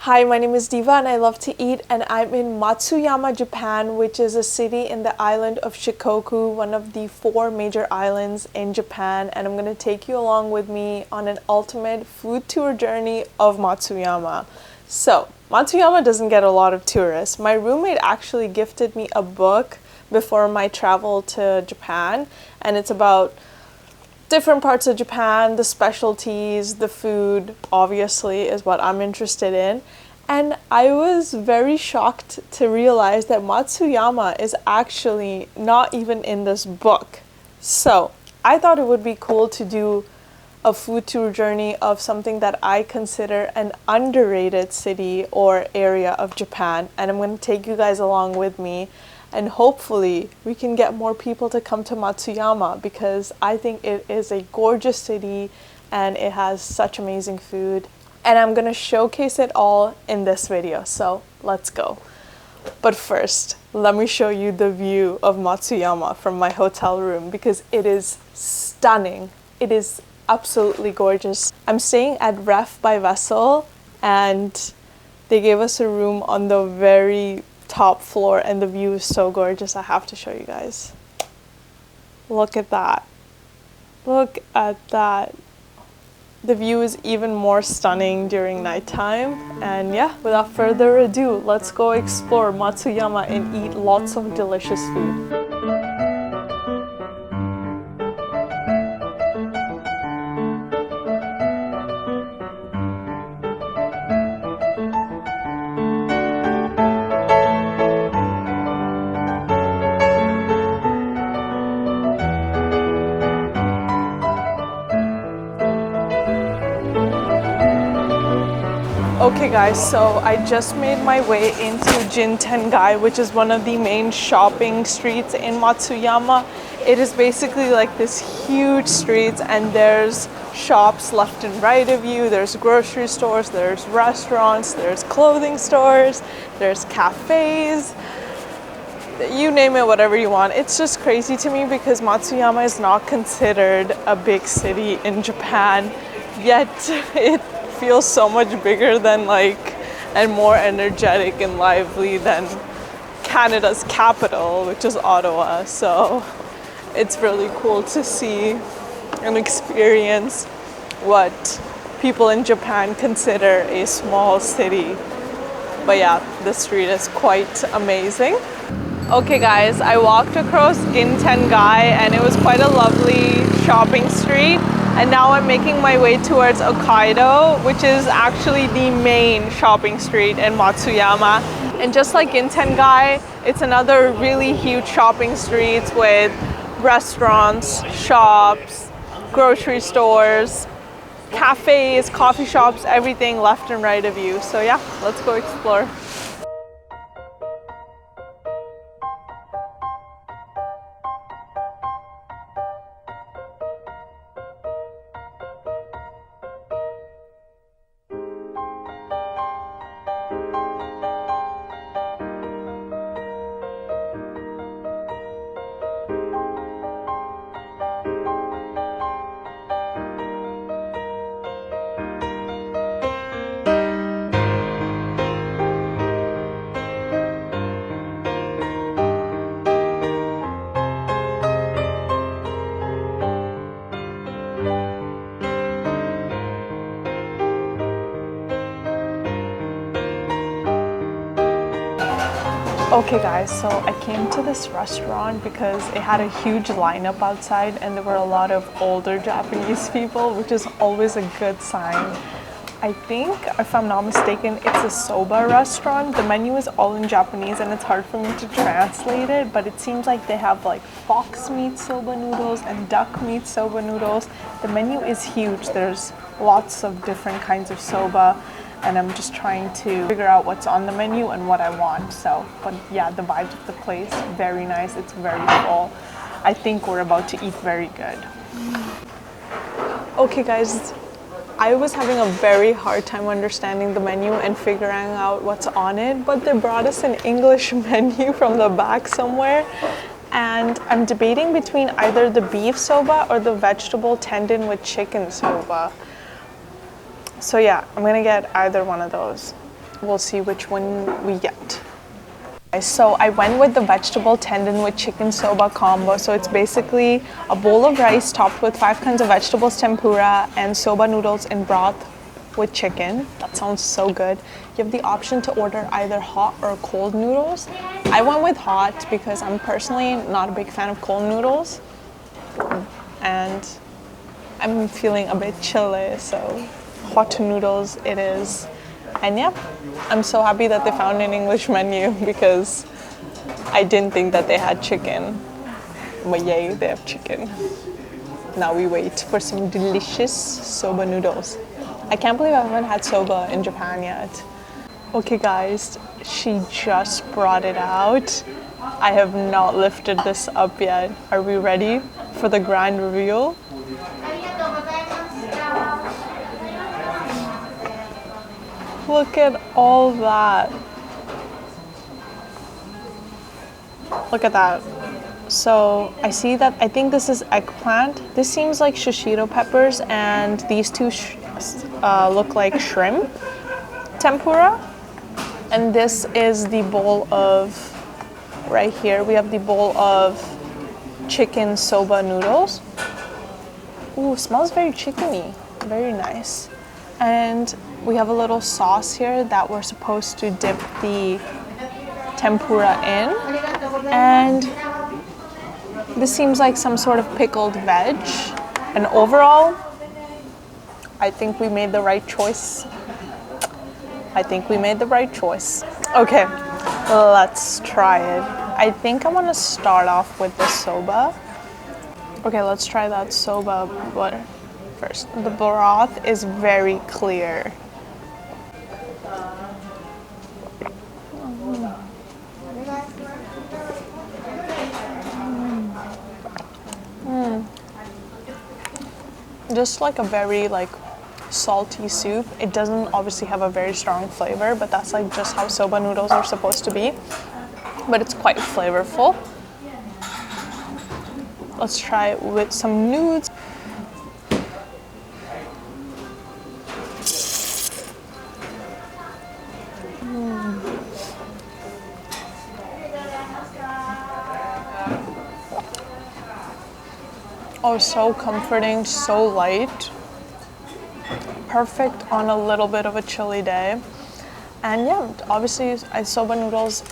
Hi, my name is Diva and I love to eat, and I'm in Matsuyama, Japan, which is a city in the island of Shikoku, one of the 4 major islands in Japan, and I'm going to take you along with me on an ultimate food tour journey of Matsuyama. So, Matsuyama doesn't get a lot of tourists. My roommate actually gifted me a book before my travel to Japan, and it's about different parts of Japan, the specialties, the food, obviously, is what I'm interested in. And I was very shocked to realize that Matsuyama is actually not even in this book. So I thought it would be cool to do a food tour journey of something that I consider an underrated city or area of Japan. And I'm going to take you guys along with me. And hopefully we can get more people to come to Matsuyama because I think it is a gorgeous city and it has such amazing food. And I'm gonna showcase it all in this video, so let's go. But first, let me show you the view of Matsuyama from my hotel room because it is stunning. It is absolutely gorgeous. I'm staying at Ref by Vessel and they gave us a room on the very top floor and the view is so gorgeous. I have to show you guys. Look at that. Look at that. The view is even more stunning during nighttime. And yeah, without further ado, let's go explore Matsuyama and eat lots of delicious food. Okay guys, so I just made my way into Jintengai, which is one of the main shopping streets in Matsuyama. It is basically like this huge street and there's shops left and right of you. There's grocery stores, there's restaurants, there's clothing stores, there's cafes. You name it, whatever you want. It's just crazy to me because Matsuyama is not considered a big city in Japan, yet it feels so much bigger than and more energetic and lively than Canada's capital, which is Ottawa. So it's really cool to see and experience what people in Japan consider a small city. But yeah, the street is quite amazing. Okay guys, I walked across Gintengai and it was quite a lovely shopping street. And now I'm making my way towards Okaido, which is actually the main shopping street in Matsuyama. And just like Gintengai, it's another really huge shopping street with restaurants, shops, grocery stores, cafes, coffee shops, everything left and right of you. So yeah, let's go explore. Okay guys, so I came to this restaurant because it had a huge lineup outside and there were a lot of older Japanese people, which is always a good sign. I think, if I'm not mistaken, it's a soba restaurant. The menu is all in Japanese and it's hard for me to translate it, but it seems like they have fox meat soba noodles and duck meat soba noodles. The menu is huge. There's lots of different kinds of soba. And I'm just trying to figure out what's on the menu and what I want. So, but yeah, the vibes of the place, very nice. It's very full. I think we're about to eat very good. Okay guys, I was having a very hard time understanding the menu and figuring out what's on it, but they brought us an English menu from the back somewhere. And I'm debating between either the beef soba or the vegetable tendon with chicken soba. So yeah, I'm gonna get either one of those. we'll see which one we get. So I went with the vegetable tendon with chicken soba combo. So it's basically a bowl of rice topped with 5 kinds of vegetables, tempura, and soba noodles in broth with chicken. That sounds so good. You have the option to order either hot or cold noodles. I went with hot because I'm personally not a big fan of cold noodles. And I'm feeling a bit chilly, so hot noodles it is. And yeah, I'm so happy that they found an English menu because I didn't think that they had chicken. But yay, they have chicken. Now we wait for some delicious soba noodles. I can't believe I haven't had soba in Japan yet. Okay guys, she just brought it out. I have not lifted this up yet. Are we ready for the grand reveal? Look at all that. Look at that. So I see that, I think this is eggplant. This seems like shishito peppers, and these two look like shrimp tempura. And this is the bowl of, right here, we have the bowl of chicken soba noodles. Ooh, smells very chickeny, very nice. And we have a little sauce here that we're supposed to dip the tempura in. And this seems like some sort of pickled veg. And overall, I think we made the right choice. I think we made the right choice. Okay, let's try it. I think I want to start off with the soba. Okay, let's try that soba butter first. The broth is very clear. Just like a very salty soup. It doesn't obviously have a very strong flavor, but that's like just how soba noodles are supposed to be. But it's quite flavorful. Let's try it with some nudes. Oh, so comforting, so light. Perfect on a little bit of a chilly day. And yeah, obviously soba noodles,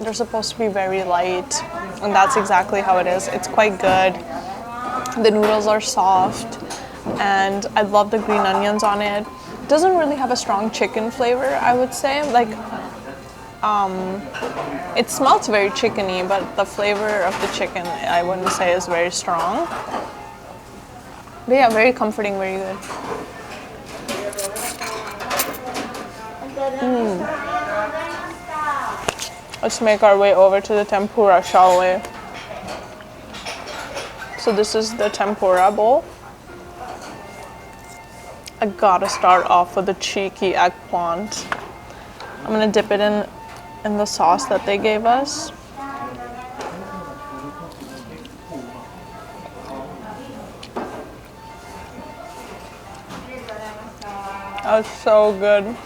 they're supposed to be very light, and that's exactly how it is. It's quite good. The noodles are soft, and I love the green onions on it. Doesn't really have a strong chicken flavor, I would say. It smells very chickeny, but the flavor of the chicken, I wouldn't say is very strong. But yeah, very comforting, very good. Let's make our way over to the tempura, shall we? So this is the tempura bowl. I gotta start off with a cheeky eggplant. I'm gonna dip it in the sauce that they gave us. That's so good.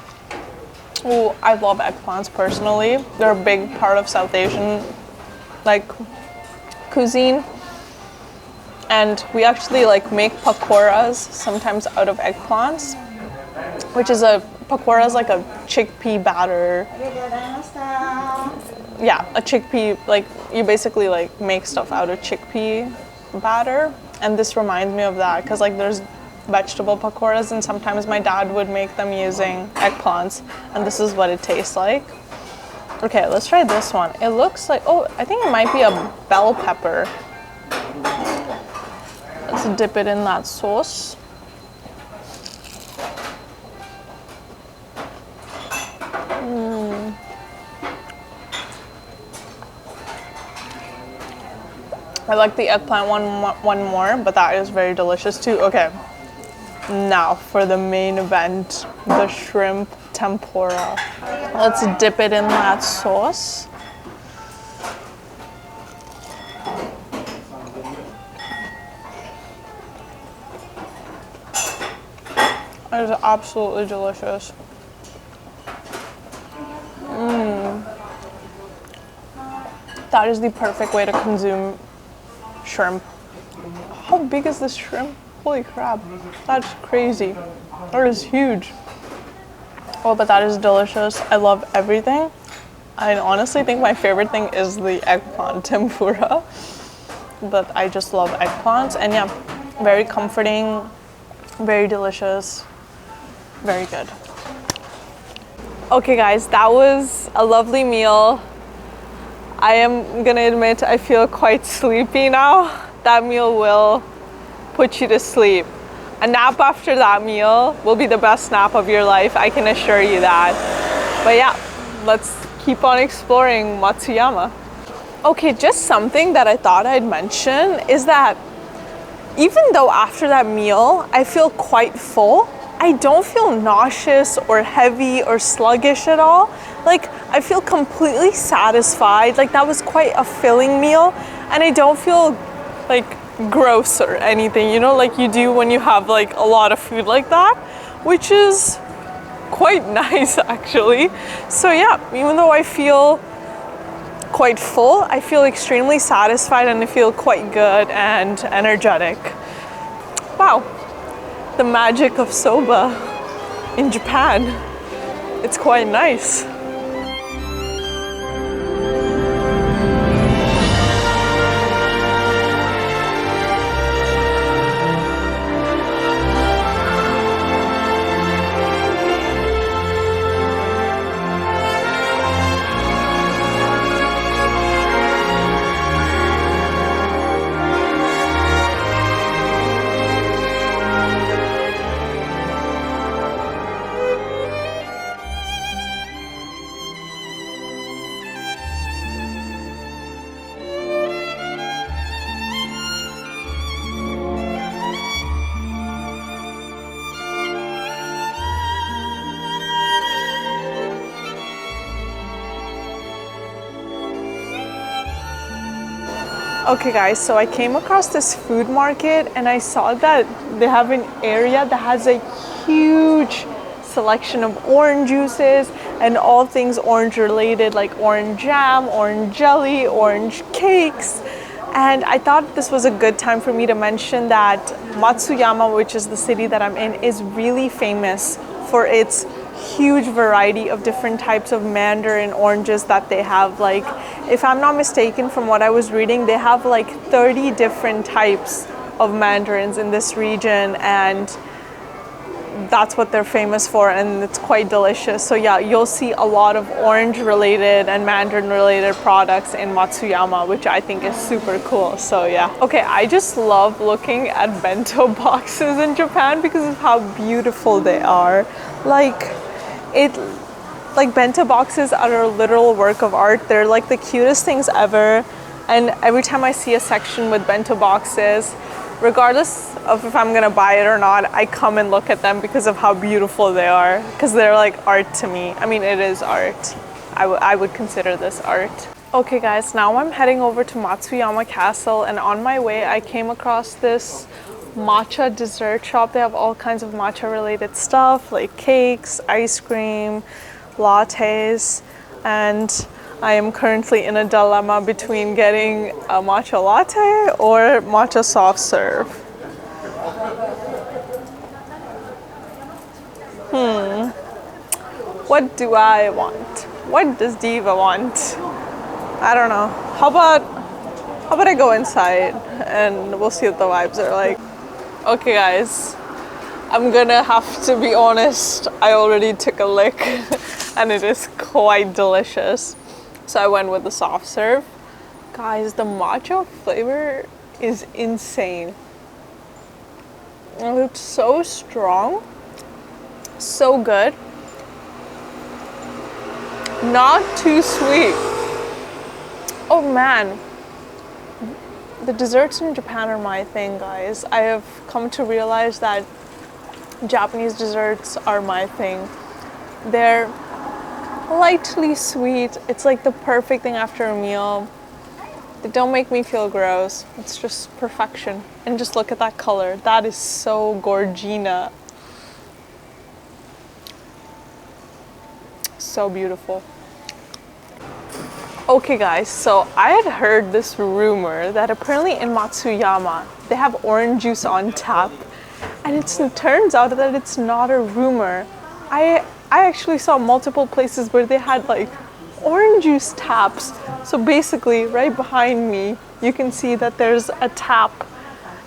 Ooh, I love eggplants personally. They're a big part of South Asian cuisine. And we actually make pakoras sometimes out of eggplants, which is pakora is like a chickpea batter. Yeah, a chickpea, you basically make stuff out of chickpea batter. And this reminds me of that because there's vegetable pakoras, and sometimes my dad would make them using eggplants, and this is what it tastes like. Okay, let's try this one. It looks like, oh, I think it might be a bell pepper. Let's dip it in that sauce. I like the eggplant one more, but that is very delicious too. Okay, now for the main event, the shrimp tempura. Let's dip it in that sauce. It is absolutely delicious. That is the perfect way to consume shrimp. How big is this shrimp? Holy crap, that's crazy. That is huge. Oh, but that is delicious. I love everything. I honestly think my favorite thing is the eggplant tempura. But I just love eggplants. And yeah, very comforting, very delicious, very good. Okay guys, that was a lovely meal. I am gonna admit I feel quite sleepy now. That meal will put you to sleep. A nap after that meal will be the best nap of your life, I can assure you that. But yeah, let's keep on exploring Matsuyama. Okay, just something that I thought I'd mention is that even though after that meal I feel quite full, I don't feel nauseous or heavy or sluggish at all. Like, I feel completely satisfied. Like, that was quite a filling meal, and I don't feel like gross or anything, you know, like you do when you have like a lot of food like that, which is quite nice actually. So yeah, even though I feel quite full, I feel extremely satisfied and I feel quite good and energetic. Wow. The magic of soba in Japan. It's quite nice. Okay guys, so I came across this food market and I saw that they have an area that has a huge selection of orange juices and all things orange related, like orange jam, orange jelly, orange cakes. And I thought this was a good time for me to mention that Matsuyama, which is the city that I'm in, is really famous for its huge variety of different types of mandarin oranges that they have. Like, if I'm not mistaken, from what I was reading, they have like 30 different types of mandarins in this region, and that's what they're famous for, and it's quite delicious. So yeah, you'll see a lot of orange related and mandarin related products in Matsuyama, which I think is super cool. So yeah. Okay, I just love looking at bento boxes in Japan because of how beautiful they are. Like bento boxes are a literal work of art. They're like the cutest things ever. And every time I see a section with bento boxes, regardless of if I'm gonna buy it or not, I come and look at them because of how beautiful they are. Because they're like art to me. I mean, it is art. I would consider this art. Okay guys, now I'm heading over to Matsuyama Castle, and on my way I came across this matcha dessert shop. They have all kinds of matcha related stuff like cakes, ice cream, lattes, and I am currently in a dilemma between getting a matcha latte or matcha soft serve. What do I want? What does Diva want? I don't know. How about I go inside and we'll see what the vibes are like. Okay guys, I'm gonna have to be honest, I already took a lick and it is quite delicious. So I went with the soft serve. Guys, the matcha flavor is insane. It's so strong, so good. Not too sweet. Oh man, the desserts in Japan are my thing, guys. I have come to realize that Japanese desserts are my thing. They're lightly sweet. It's like the perfect thing after a meal. They don't make me feel gross. It's just perfection. And just look at that color. That is so gorgina. So beautiful. Okay guys, so I had heard this rumor that apparently in Matsuyama they have orange juice on tap, and it turns out that it's not a rumor. I actually saw multiple places where they had like orange juice taps. So basically right behind me you can see that there's a tap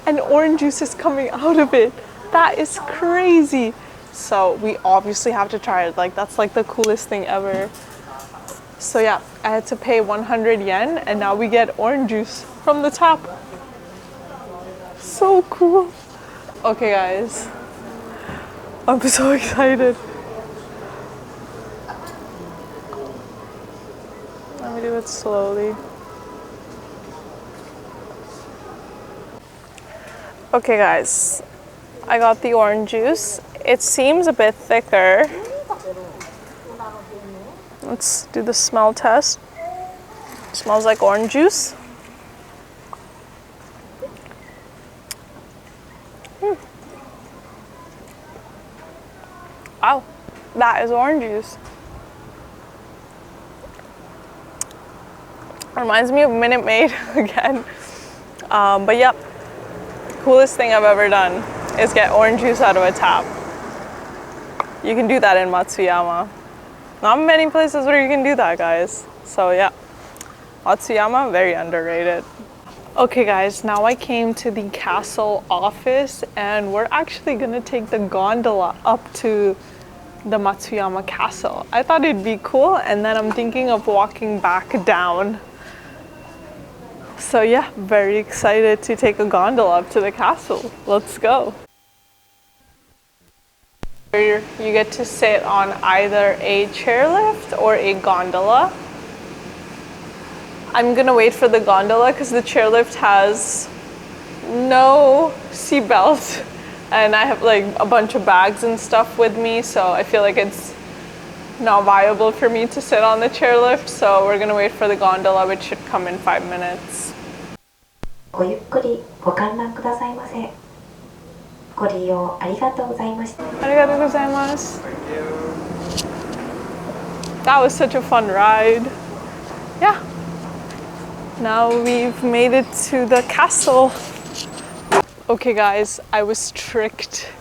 and orange juice is coming out of it. That is crazy. So we obviously have to try it. Like that's like the coolest thing ever. So yeah, I had to pay 100 yen and now we get orange juice from the tap. So cool. Okay guys, I'm so excited. Let me do it slowly. Okay guys, I got the orange juice. It seems a bit thicker. Let's do the smell test. It smells like orange juice. Wow, that is orange juice. Reminds me of Minute Maid again. But yep, coolest thing I've ever done is get orange juice out of a tap. You can do that in Matsuyama. Not many places where you can do that, guys. So yeah, Matsuyama, very underrated. Okay guys, now I came to the castle office and we're actually gonna take the gondola up to the Matsuyama castle. I thought it'd be cool, and then I'm thinking of walking back down. So yeah, very excited to take a gondola up to the castle. Let's go. You get to sit on either a chairlift or a gondola. I'm gonna wait for the gondola because the chairlift has no seatbelt and I have like a bunch of bags and stuff with me, so I feel like it's not viable for me to sit on the chairlift, so we're gonna wait for the gondola, which should come in 5 minutes. ごゆっくりご観覧くださいませ。ご利用ありがとうございました。ありがとうございます。That was such a fun ride. Yeah. Now we've made it to the castle. Okay guys, I was tricked.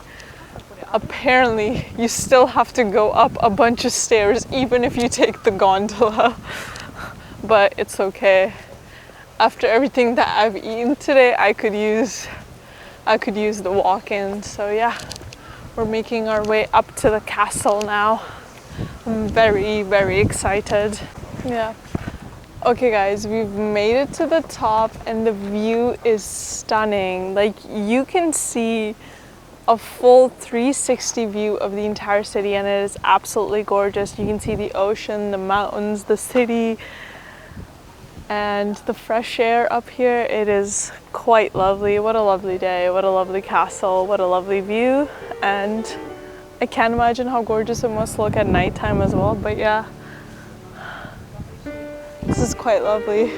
Apparently, you still have to go up a bunch of stairs even if you take the gondola. But it's okay. After everything that I've eaten today, I could use the walk-in. So yeah, we're making our way up to the castle now. I'm very, very excited. Yeah. Okay guys, we've made it to the top and the view is stunning. Like you can see a full 360 view of the entire city and it is absolutely gorgeous. You can see the ocean, the mountains, the city, and the fresh air up here. It is quite lovely. What a lovely day, what a lovely castle, what a lovely view. And I can't imagine how gorgeous it must look at nighttime as well, but yeah. This is quite lovely.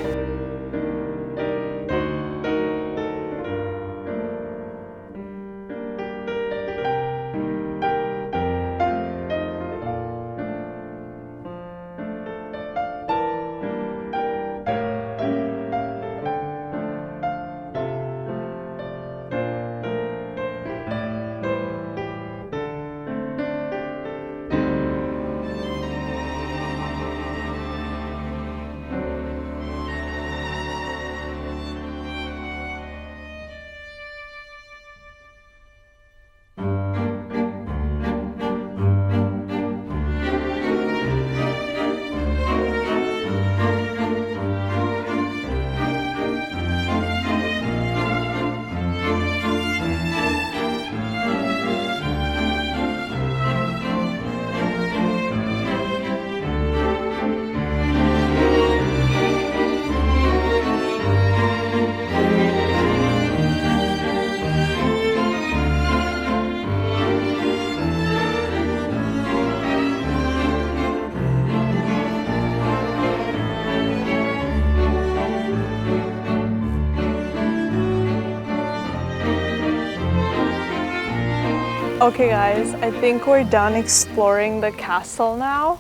Okay guys, I think we're done exploring the castle now,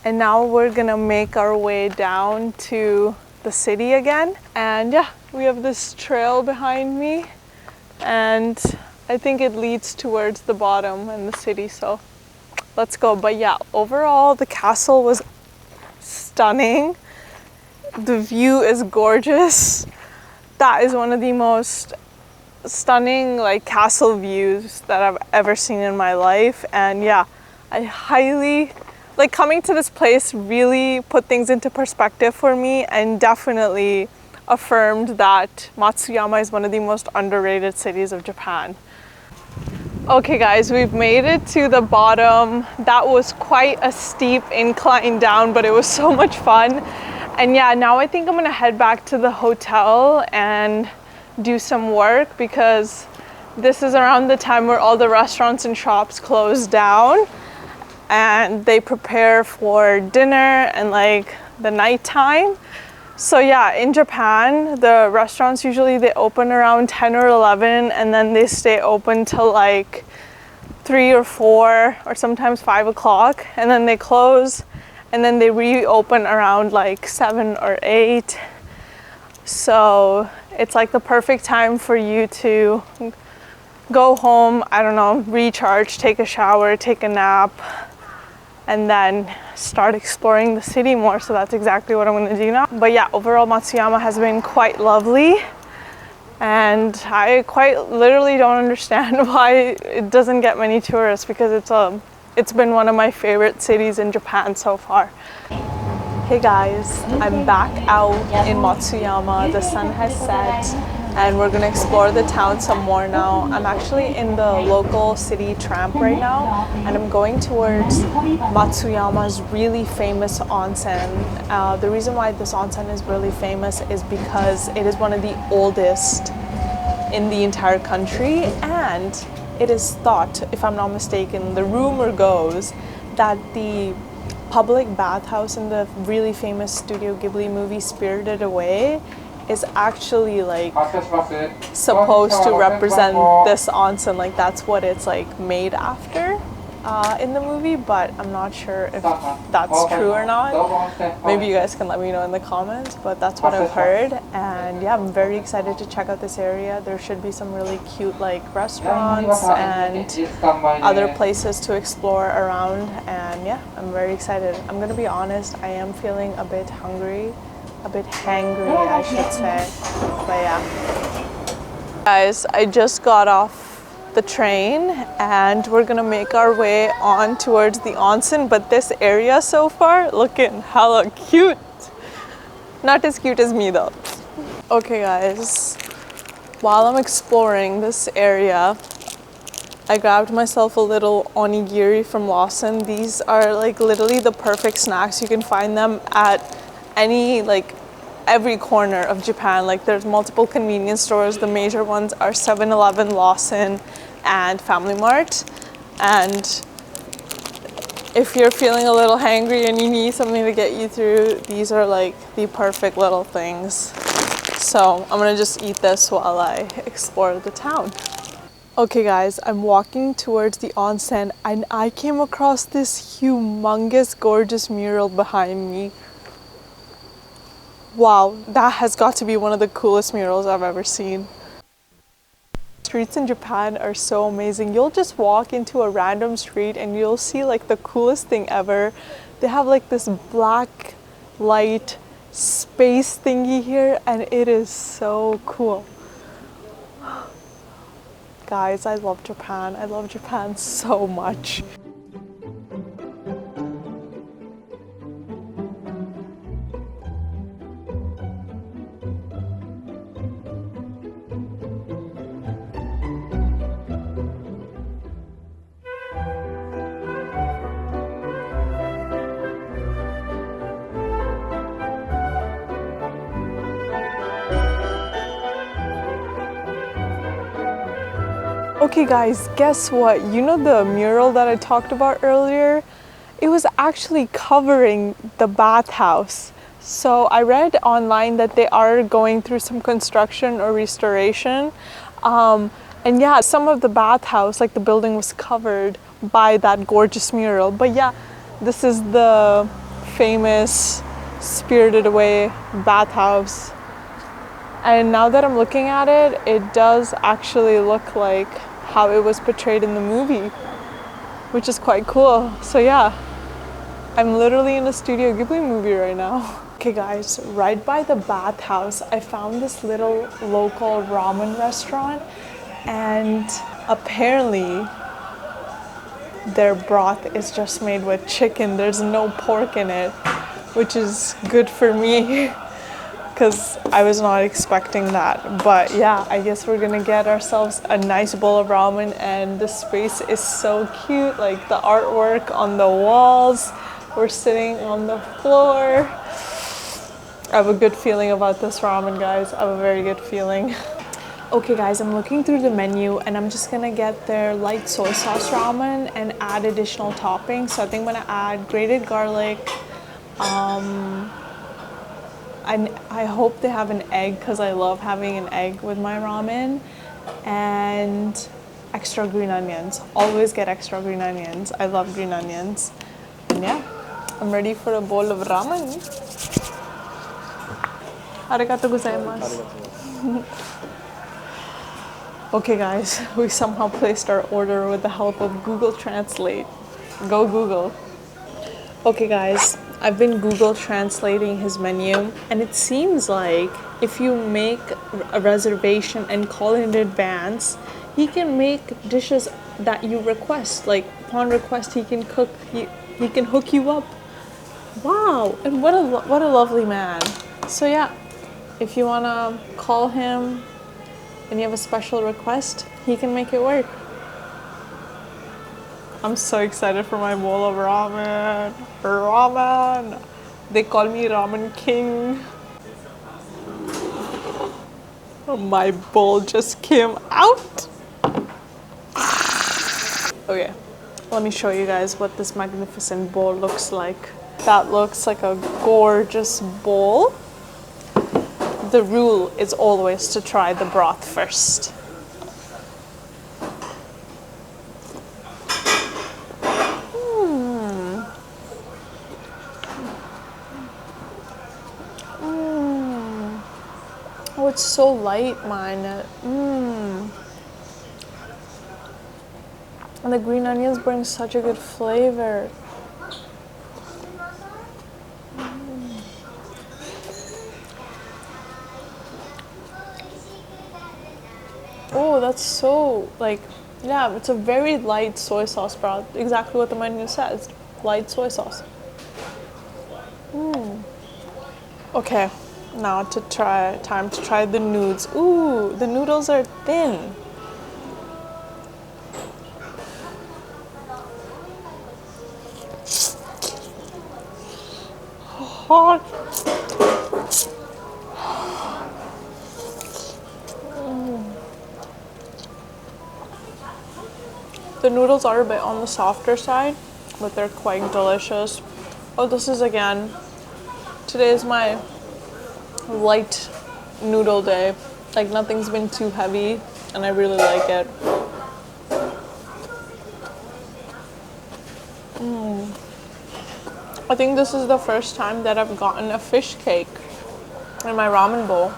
And now we're gonna make our way down to the city again. And yeah, we have this trail behind me, and I think it leads towards the bottom and the city, so let's go. But yeah, overall the castle was stunning. The view is gorgeous. That is one of the most stunning like castle views that I've ever seen in my life. And yeah, I highly like coming to this place really put things into perspective for me and definitely affirmed that Matsuyama is one of the most underrated cities of Japan. Okay guys, we've made it to the bottom. That was quite a steep incline down, but it was so much fun. And yeah, now I think I'm gonna head back to the hotel and do some work because this is around the time where all the restaurants and shops close down and they prepare for dinner and like the nighttime. So yeah, in Japan, the restaurants usually they open around 10 or 11 and then they stay open till like 3 or 4 or sometimes 5 o'clock, and then they close and then they reopen around like 7 or 8. So it's like the perfect time for you to go home, I don't know, recharge, take a shower, take a nap, and then start exploring the city more. So that's exactly what I'm gonna do now. But yeah, overall Matsuyama has been quite lovely, and I quite literally don't understand why it doesn't get many tourists because it's been one of my favorite cities in Japan so far. Hey guys, I'm back out in Matsuyama. The sun has set and we're gonna explore the town some more now. I'm actually in the local city tram right now and I'm going towards Matsuyama's really famous onsen. The reason why this onsen is really famous is because it is one of the oldest in the entire country, and it is thought, if I'm not mistaken, the rumor goes that the public bathhouse in the really famous Studio Ghibli movie Spirited Away is actually like supposed to represent this onsen, like that's what it's like made after in the movie, but I'm not sure if that's true or not. Maybe you guys can let me know in the comments, but that's what I've heard. And yeah, I'm very excited to check out this area. There should be some really cute like restaurants and other places to explore around, and yeah, I'm very excited. I'm gonna be honest, I am feeling a bit hungry, a bit hangry I should say, but yeah. Guys, I just got off the train and we're gonna make our way on towards the onsen, but this area so far looking hella cute. Not as cute as me though. Okay guys, while I'm exploring this area, I grabbed myself a little onigiri from Lawson. These are like literally the perfect snacks. You can find them at every corner of Japan. Like there's multiple convenience stores. The major ones are 7-Eleven, Lawson, and Family Mart. And if you're feeling a little hangry and you need something to get you through, these are like the perfect little things. So I'm gonna just eat this while I explore the town. Okay guys, I'm walking towards the onsen and I came across this humongous gorgeous mural behind me. Wow, that has got to be one of the coolest murals I've ever seen. Streets in Japan are so amazing. You'll just walk into a random street and you'll see like the coolest thing ever. They have like this black light space thingy here and it is so cool. Guys, I love Japan. I love Japan so much. Okay guys, guess what? You know the mural that I talked about earlier? It was actually covering the bathhouse. So I read online that they are going through some construction or restoration. And yeah, some of the bathhouse, like the building was covered by that gorgeous mural. But yeah, this is the famous Spirited Away bathhouse. And now that I'm looking at it, it does actually look like how it was portrayed in the movie, which is quite cool. So yeah, I'm literally in a Studio Ghibli movie right now. Okay guys, right by the bathhouse, I found this little local ramen restaurant, and apparently their broth is just made with chicken. There's no pork in it, which is good for me because I was not expecting that. But yeah, I guess we're gonna get ourselves a nice bowl of ramen, and the space is so cute, like the artwork on the walls. We're sitting on the floor. I have a good feeling about this ramen, guys. I have a very good feeling. Okay guys, I'm looking through the menu and I'm just gonna get their light soy sauce ramen and add additional toppings. So I think I'm gonna add grated garlic. I hope they have an egg because I love having an egg with my ramen, and extra green onions. Always get extra green onions. I love green onions. And yeah, I'm ready for a bowl of ramen. Arigatou gozaimasu. Okay guys, we somehow placed our order with the help of Google Translate. Go Google. Okay guys, I've been Google translating his menu, and it seems like if you make a reservation and call in advance, he can make dishes that you request. Like upon request, he can cook. He can hook you up. Wow! And what a lovely man. So yeah, if you wanna call him and you have a special request, he can make it work. I'm so excited for my bowl of ramen. Ramen! They call me Ramen King. My bowl just came out. Okay, let me show you guys what this magnificent bowl looks like. That looks like a gorgeous bowl. The rule is always to try the broth first. Oh, it's so light, man. And the green onions bring such a good flavor. Oh, that's so, like, yeah, it's a very light soy sauce broth. Exactly what the menu says. Light soy sauce. Okay, now time to try the noodles. Ooh, the noodles are thin. Hot. The noodles are a bit on the softer side, but they're quite delicious. Oh, this is today is my light noodle day. Like nothing's been too heavy and I really like it. I think this is the first time that I've gotten a fish cake in my ramen bowl.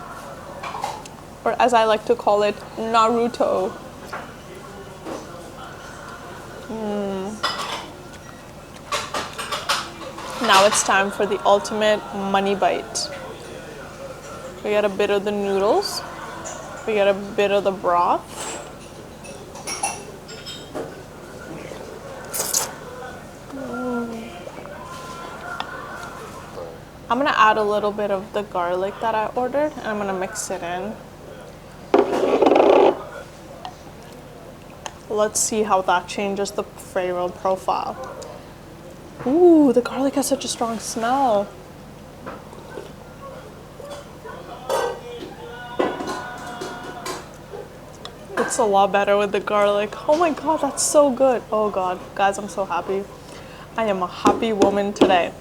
Or as I like to call it, Naruto. Now it's time for the ultimate money bite. We get a bit of the noodles. We get a bit of the broth. I'm gonna add a little bit of the garlic that I ordered and I'm gonna mix it in. Let's see how that changes the flavor profile. Ooh, the garlic has such a strong smell. It's a lot better with the garlic. Oh my god, that's so good. Oh god, guys, I'm so happy. I am a happy woman today.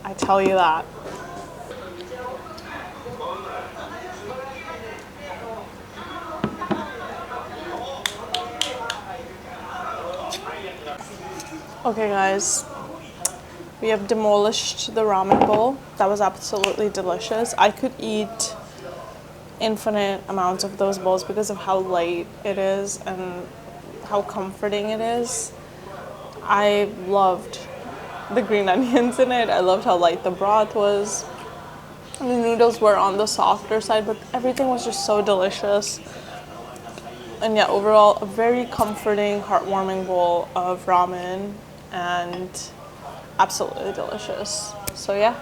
I tell you that. Okay guys, We have demolished the ramen bowl. That was absolutely delicious. I could eat infinite amounts of those bowls because of how light it is and how comforting it is. I loved the green onions in it. I loved how light the broth was. The noodles were on the softer side, but everything was just so delicious. And yeah, overall, a very comforting, heartwarming bowl of ramen and absolutely delicious. So yeah,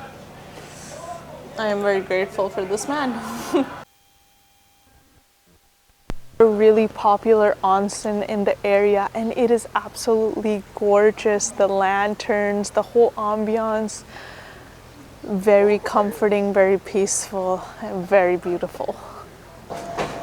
I am very grateful for this man. A really popular onsen in the area, and it is absolutely gorgeous. The lanterns, the whole ambiance, very comforting, very peaceful, and very beautiful.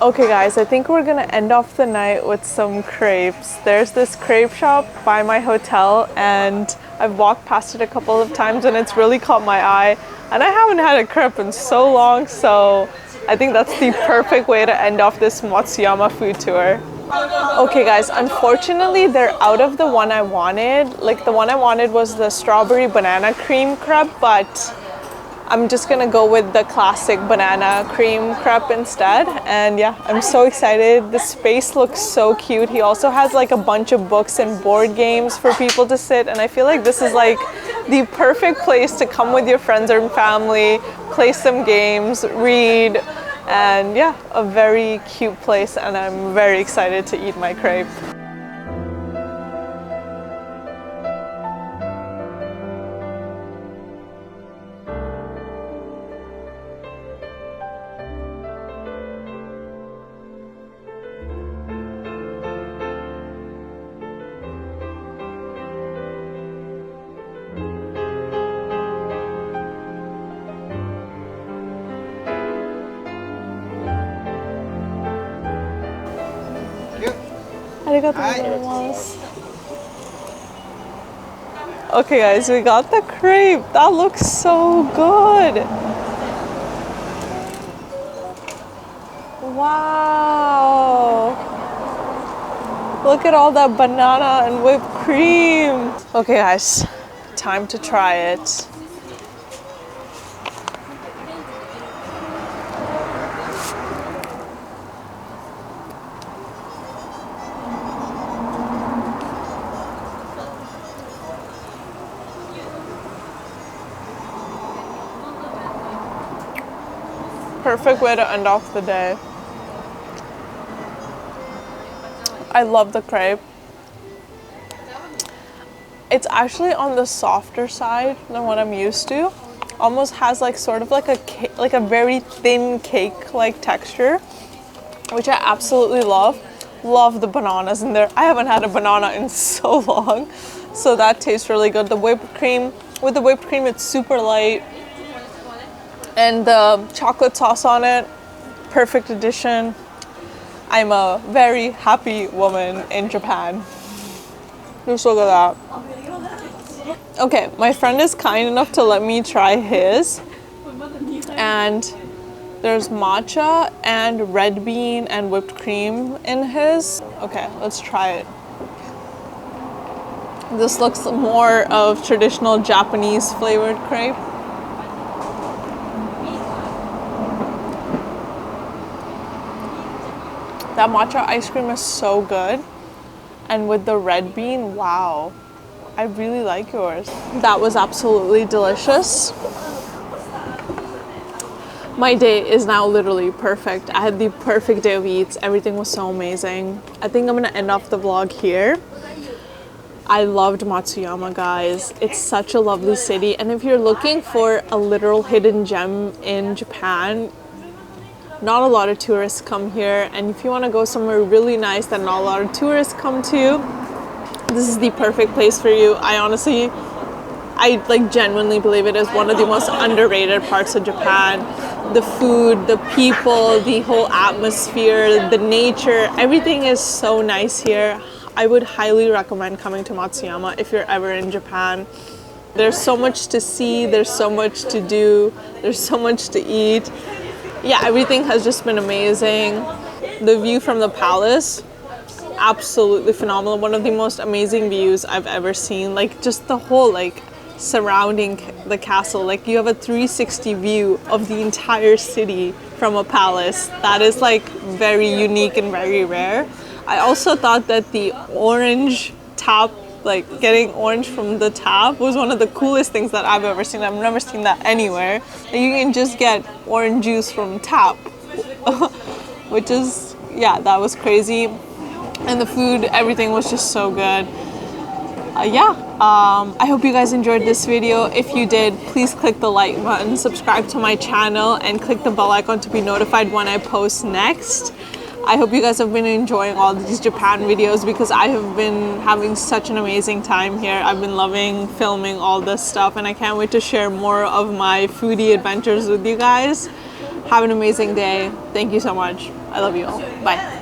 Okay guys, I think we're gonna end off the night with some crepes. There's this crepe shop by my hotel and I've walked past it a couple of times and it's really caught my eye. And I haven't had a crepe in so long, so I think that's the perfect way to end off this Matsuyama food tour. Okay guys, unfortunately they're out of the one I wanted. Like the one I wanted was the strawberry banana cream crepe, but I'm just gonna go with the classic banana cream crepe instead. And yeah, I'm so excited. The space looks so cute. He also has like a bunch of books and board games for people to sit. And I feel like this is like the perfect place to come with your friends or family, play some games, read. And yeah, a very cute place. And I'm very excited to eat my crepe. Okay guys, we got the crepe. That looks so good. Wow. Look at all that banana and whipped cream. Okay guys, time to try it. Perfect way to end off the day. I love the crepe. It's actually on the softer side than what I'm used to. Almost has like sort of like a very thin cake-like texture, which I absolutely love. Love the bananas in there. I haven't had a banana in so long, so that tastes really good. The whipped cream, with the whipped cream, it's super light. And the chocolate sauce on it, perfect addition. I'm a very happy woman in Japan. Just look at that. Okay, my friend is kind enough to let me try his. And there's matcha and red bean and whipped cream in his. Okay, let's try it. This looks more of traditional Japanese flavored crepe. That matcha ice cream is so good. And with the red bean, wow. I really like yours. That was absolutely delicious. My day is now literally perfect. I had the perfect day of eats. Everything was so amazing. I think I'm gonna end off the vlog here. I loved Matsuyama, guys. It's such a lovely city. And if you're looking for a literal hidden gem in Japan, not a lot of tourists come here, and if you want to go somewhere really nice that not a lot of tourists come to, this is the perfect place for you. I like genuinely believe it is one of the most underrated parts of Japan. The food, the people, the whole atmosphere, the nature, everything is so nice here. I would highly recommend coming to Matsuyama if you're ever in Japan. There's so much to see, there's so much to do, there's so much to eat. Yeah, everything has just been amazing. The view from the palace, absolutely phenomenal. One of the most amazing views I've ever seen. Like just the whole surrounding the castle. Like you have a 360 view of the entire city from a palace. That is like very unique and very rare. I also thought that the orange tap, like getting orange from the tap, was one of the coolest things that I've ever seen. I've never seen that anywhere. Like you can just get orange juice from tap, which is, yeah, that was crazy. And the food, everything was just so good. I hope you guys enjoyed this video. If you did, please click the like button, subscribe to my channel, and click the bell icon to be notified when I post next. I hope you guys have been enjoying all these Japan videos because I have been having such an amazing time here. I've been loving filming all this stuff, and I can't wait to share more of my foodie adventures with you guys. Have an amazing day. Thank you so much. I love you all. Bye.